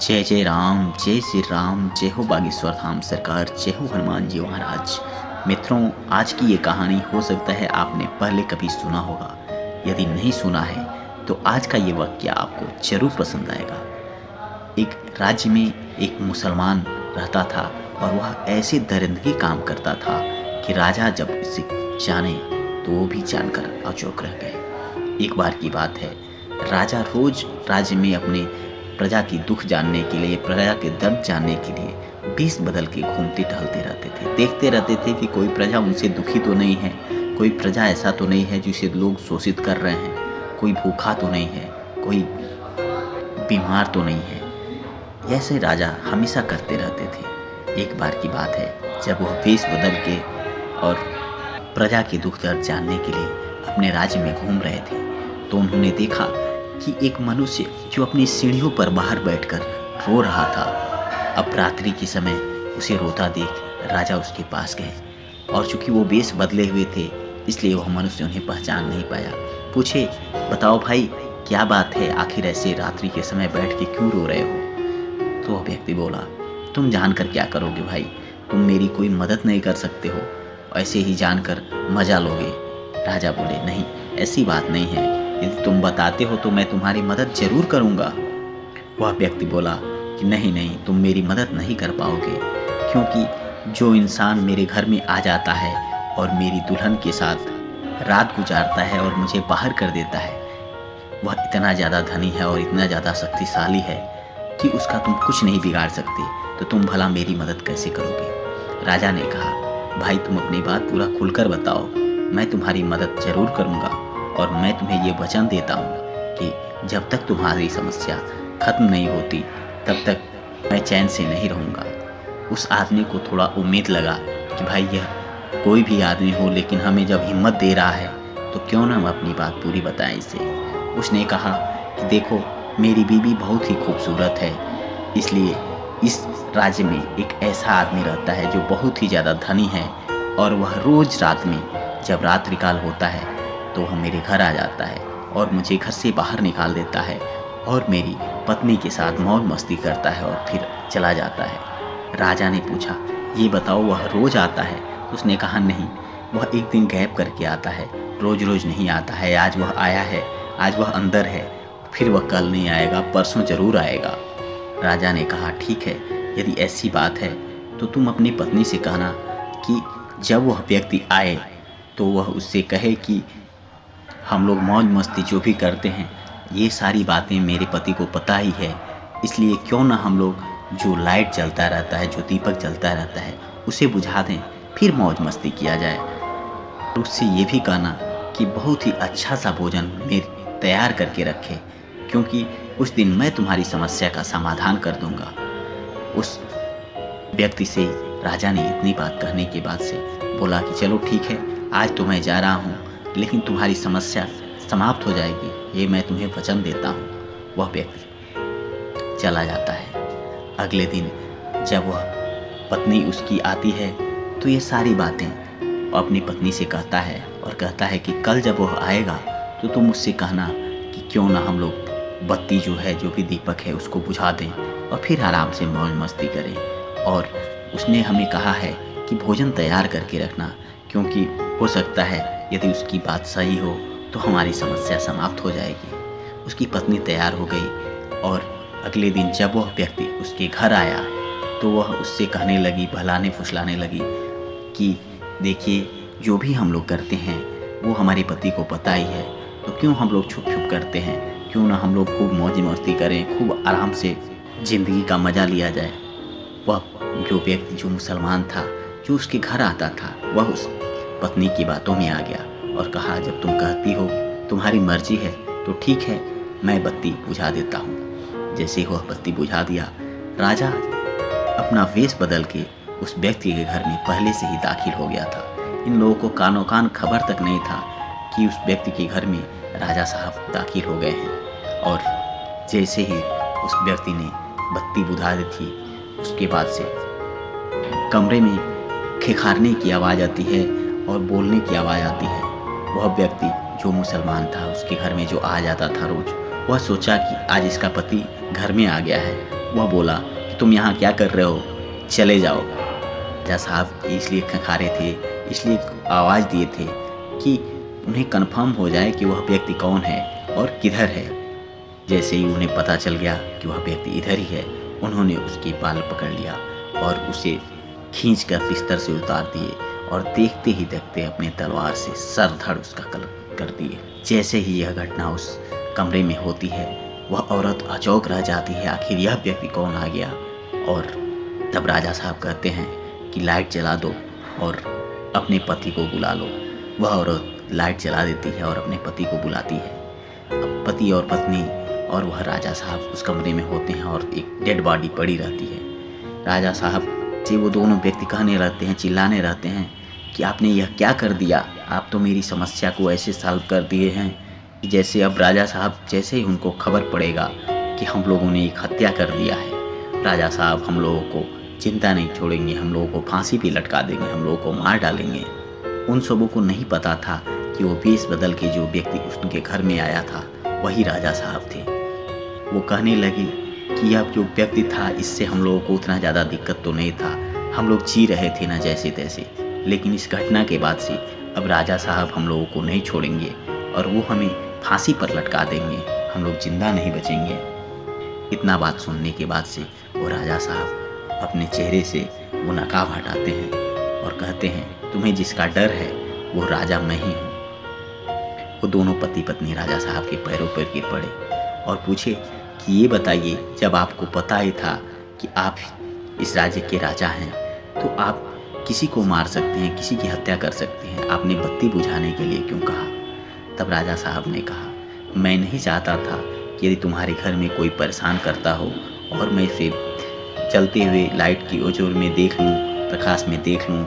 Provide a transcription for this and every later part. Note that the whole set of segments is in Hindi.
जय जय राम, जय श्री राम, जय हो बागेश्वर धाम सरकार, जय हो हनुमान जी महाराज। मित्रों, आज की ये कहानी हो सकता है आपने पहले कभी सुना होगा। यदि नहीं सुना है तो आज का ये वाक्य आपको जरूर पसंद आएगा। एक राज्य में एक मुसलमान रहता था और वह ऐसे दरिंदगी काम करता था कि राजा जब इसे जाने तो वो भी जानकर अचौक रह गए। एक बार की बात है, राजा रोज राज्य में अपने प्रजा की दुख जानने के लिए, प्रजा के दर्द जानने के लिए भेष बदल के घूमते टहलते रहते थे। देखते रहते थे कि कोई प्रजा उनसे दुखी तो नहीं है, कोई प्रजा ऐसा तो नहीं है जिसे लोग शोषित कर रहे हैं, कोई भूखा तो नहीं है, कोई बीमार तो नहीं है। ऐसे राजा हमेशा करते रहते थे। एक बार की बात है, जब वह वेश बदल के और प्रजा के दुख दर्द जानने के लिए अपने राज्य में घूम रहे थे तो उन्होंने देखा कि एक मनुष्य जो अपनी सीढ़ियों पर बाहर बैठकर रो रहा था। अब रात्रि के समय उसे रोता देख राजा उसके पास गए और चूंकि वो वेश बदले हुए थे इसलिए वह मनुष्य उन्हें पहचान नहीं पाया। पूछे, बताओ भाई, क्या बात है, आखिर ऐसे रात्रि के समय बैठ के क्यों रो रहे हो? तो वह व्यक्ति बोला, तुम जानकर क्या करोगे भाई, तुम मेरी कोई मदद नहीं कर सकते हो, ऐसे ही जानकर मजा लोगे। राजा बोले, नहीं, ऐसी बात नहीं है, यदि तुम बताते हो तो मैं तुम्हारी मदद जरूर करूंगा। वह व्यक्ति बोला कि नहीं नहीं, तुम मेरी मदद नहीं कर पाओगे, क्योंकि जो इंसान मेरे घर में आ जाता है और मेरी दुल्हन के साथ रात गुजारता है और मुझे बाहर कर देता है, वह इतना ज़्यादा धनी है और इतना ज़्यादा शक्तिशाली है कि उसका तुम कुछ नहीं बिगाड़ सकते, तो तुम भला मेरी मदद कैसे करोगे? राजा ने कहा, भाई तुम अपनी बात पूरा खुलकर बताओ, मैं तुम्हारी मदद जरूर करूँगा और मैं तुम्हें ये वचन देता हूँ कि जब तक तुम्हारी समस्या खत्म नहीं होती तब तक मैं चैन से नहीं रहूँगा। उस आदमी को थोड़ा उम्मीद लगा कि भाई यह कोई भी आदमी हो, लेकिन हमें जब हिम्मत दे रहा है तो क्यों ना हम अपनी बात पूरी बताएं इसे। उसने कहा कि देखो, मेरी बीवी बहुत ही खूबसूरत है, इसलिए इस राज्य में एक ऐसा आदमी रहता है जो बहुत ही ज़्यादा धनी है और वह रोज़ रात में जब रात्रिकाल होता है तो वह मेरे घर आ जाता है और मुझे घर से बाहर निकाल देता है और मेरी पत्नी के साथ मौज मस्ती करता है और फिर चला जाता है। राजा ने पूछा, ये बताओ वह रोज़ आता है? उसने कहा, नहीं, वह एक दिन गैप करके आता है, रोज़ रोज़ नहीं आता है। आज वह आया है, आज वह अंदर है, फिर वह कल नहीं आएगा, परसों ज़रूर आएगा। राजा ने कहा, ठीक है, यदि ऐसी बात है तो तुम अपनी पत्नी से कहना कि जब वह व्यक्ति आए तो वह उससे कहे कि हम लोग मौज मस्ती जो भी करते हैं ये सारी बातें मेरे पति को पता ही है, इसलिए क्यों ना हम लोग जो लाइट जलता रहता है, जो दीपक जलता रहता है, उसे बुझा दें, फिर मौज मस्ती किया जाए। और उससे ये भी कहना कि बहुत ही अच्छा सा भोजन मेरे तैयार करके रखे, क्योंकि उस दिन मैं तुम्हारी समस्या का समाधान कर दूंगा। उस व्यक्ति से राजा ने इतनी बात कहने के बाद से बोला कि चलो ठीक है, आज तो मैं जा रहा हूँ, लेकिन तुम्हारी समस्या समाप्त हो जाएगी, ये मैं तुम्हें वचन देता हूँ। वह व्यक्ति चला जाता है। अगले दिन जब वह पत्नी उसकी आती है तो ये सारी बातें अपनी पत्नी से कहता है और कहता है कि कल जब वह आएगा तो तुम उससे कहना कि क्यों ना हम लोग बत्ती जो है, जो भी दीपक है, उसको बुझा दें और फिर आराम से मौज मस्ती करें। और उसने हमें कहा है कि भोजन तैयार करके रखना, क्योंकि हो सकता है यदि उसकी बात सही हो तो हमारी समस्या समाप्त हो जाएगी। उसकी पत्नी तैयार हो गई और अगले दिन जब वह व्यक्ति उसके घर आया तो वह उससे कहने लगी, बहलाने फुसलाने लगी कि देखिए, जो भी हम लोग करते हैं वो हमारे पति को पता ही है, तो क्यों हम लोग छुप छुप करते हैं, क्यों ना हम लोग खूब मौज मस्ती करें, खूब आराम से ज़िंदगी का मज़ा लिया जाए। वह जो व्यक्ति, जो मुसलमान था, जो उसके घर आता था, वह उस पत्नी की बातों में आ गया और कहा, जब तुम कहती हो, तुम्हारी मर्जी है, तो ठीक है, मैं बत्ती बुझा देता हूँ। जैसे वह बत्ती बुझा दिया, राजा अपना वेश बदल के उस व्यक्ति के घर में पहले से ही दाखिल हो गया था। इन लोगों को कानों कान खबर तक नहीं था कि उस व्यक्ति के घर में राजा साहब दाखिल हो गए हैं। और जैसे ही उस व्यक्ति ने बत्ती बुझा दी थी, उसके बाद से कमरे में खिखारने की आवाज़ आती है और बोलने की आवाज़ आती है। वह व्यक्ति जो मुसलमान था, उसके घर में जो आ जाता था रोज़, वह सोचा कि आज इसका पति घर में आ गया है वह बोला कि तुम यहाँ क्या कर रहे हो, चले जाओ। राजा साहब इसलिए खंखारे थे, इसलिए आवाज़ दिए थे कि उन्हें कन्फर्म हो जाए कि वह व्यक्ति कौन है और किधर है। जैसे ही उन्हें पता चल गया कि वह व्यक्ति इधर ही है, उन्होंने उसके बाल पकड़ लिया और उसे खींचकर बिस्तर से उतार दिए और देखते ही देखते अपने तलवार से सर धड़ उसका कल कर दिए। जैसे ही यह घटना उस कमरे में होती है, वह औरत अचौक रह जाती है, आखिर यह व्यक्ति कौन आ गया। और तब राजा साहब कहते हैं कि लाइट जला दो और अपने पति को बुला लो। वह औरत लाइट जला देती है और अपने पति को बुलाती है। अब पति और पत्नी और वह राजा साहब उस कमरे में होते हैं और एक डेड बॉडी पड़ी रहती है। राजा साहब से वो दोनों व्यक्ति कहने रहते हैं, चिल्लाने रहते हैं कि आपने यह क्या कर दिया, आप तो मेरी समस्या को ऐसे सॉल्व कर दिए हैं कि जैसे अब राजा साहब जैसे ही उनको खबर पड़ेगा कि हम लोगों ने एक हत्या कर दिया है, राजा साहब हम लोगों को चिंता नहीं छोड़ेंगे, हम लोगों को फांसी पे लटका देंगे, हम लोगों को मार डालेंगे। उन सबों को नहीं पता था कि वो वेश बदल के जो व्यक्ति उनके घर में आया था वही राजा साहब थे। वो कहने लगे कि अब जो व्यक्ति था इससे हम लोगों को उतना ज़्यादा दिक्कत तो नहीं था, हम लोग जी रहे थे ना जैसे तैसे, लेकिन इस घटना के बाद से अब राजा साहब हम लोगों को नहीं छोड़ेंगे और वो हमें फांसी पर लटका देंगे, हम लोग जिंदा नहीं बचेंगे। इतना बात सुनने के बाद से वो राजा साहब अपने चेहरे से वो नकाब हटाते हैं और कहते हैं तुम्हें जिसका डर है वो राजा मैं ही हूँ। वो दोनों पति पत्नी राजा साहब के पैरों पर गिर पड़े और पूछे कि ये बताइए, जब आपको पता ही था कि आप इस राज्य के राजा हैं तो आप किसी को मार सकते हैं, किसी की हत्या कर सकते हैं, आपने बत्ती बुझाने के लिए क्यों कहा। तब राजा साहब ने कहा मैं नहीं चाहता था कि यदि तुम्हारे घर में कोई परेशान करता हो और मैं इसे चलते हुए लाइट की ओजोर में देख लूँ, प्रकाश में देख लूँ,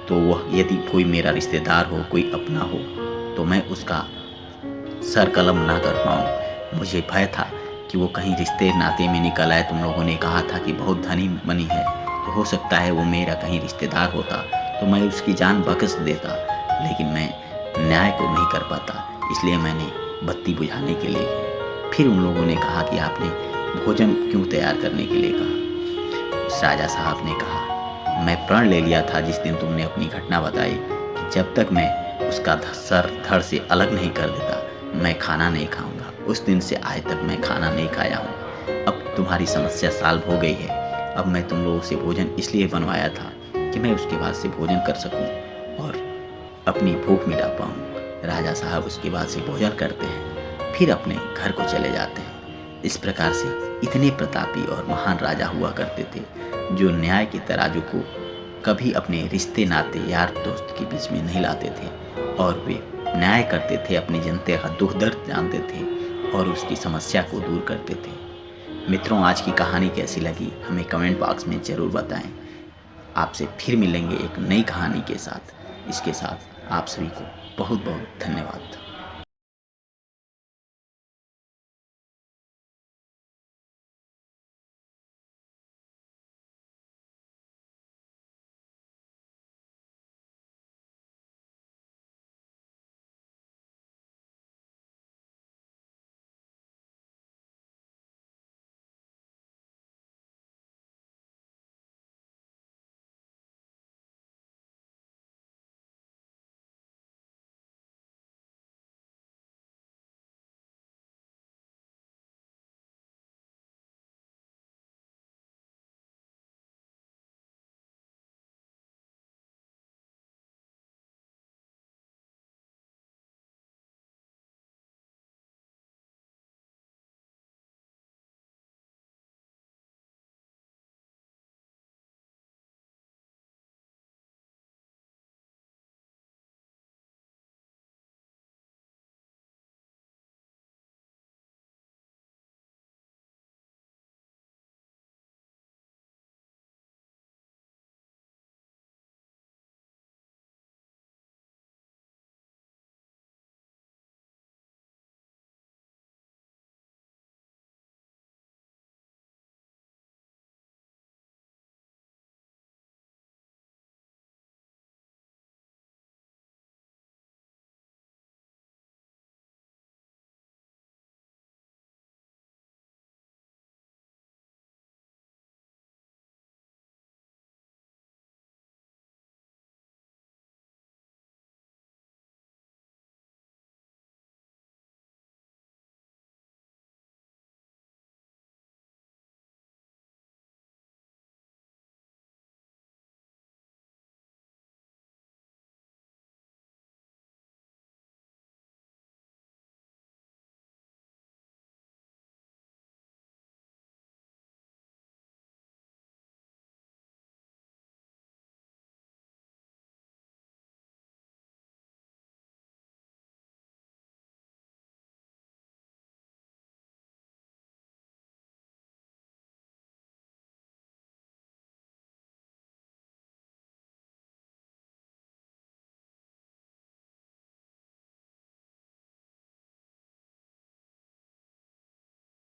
तो वह यदि कोई मेरा रिश्तेदार हो, कोई अपना हो, तो मैं उसका सर कलम ना कर पाऊँ। मुझे भय था कि वो कहीं रिश्ते नाते में निकल आए। तुम लोगों ने कहा था कि बहुत धनी मनी है, तो हो सकता है वो मेरा कहीं रिश्तेदार होता तो मैं उसकी जान बख्श देता, लेकिन मैं न्याय को नहीं कर पाता, इसलिए मैंने बत्ती बुझाने के लिए कही। फिर उन लोगों ने कहा कि आपने भोजन क्यों तैयार करने के लिए कहा। उस राजा साहब ने कहा मैं प्रण ले लिया था जिस दिन तुमने अपनी घटना बताई कि जब तक मैं उसका सर धड़ से अलग नहीं कर देता मैं खाना नहीं खाऊंगा। उस दिन से आज तक मैं खाना नहीं खाया हूँ। अब तुम्हारी समस्या सॉल्व हो गई है, अब मैं तुम लोगों से भोजन इसलिए बनवाया था कि मैं उसके बाद से भोजन कर सकूं और अपनी भूख मिटा पाऊँ। राजा साहब उसके बाद से भोजन करते हैं, फिर अपने घर को चले जाते हैं। इस प्रकार से इतने प्रतापी और महान राजा हुआ करते थे जो न्याय के तराजू को कभी अपने रिश्ते नाते यार दोस्त के बीच में नहीं लाते थे और वे न्याय करते थे, अपनी जनता का दुख दर्द जानते थे और उसकी समस्या को दूर करते थे। मित्रों, आज की कहानी कैसी लगी हमें कमेंट बॉक्स में ज़रूर बताएं। आपसे फिर मिलेंगे एक नई कहानी के साथ। इसके साथ आप सभी को बहुत बहुत धन्यवाद।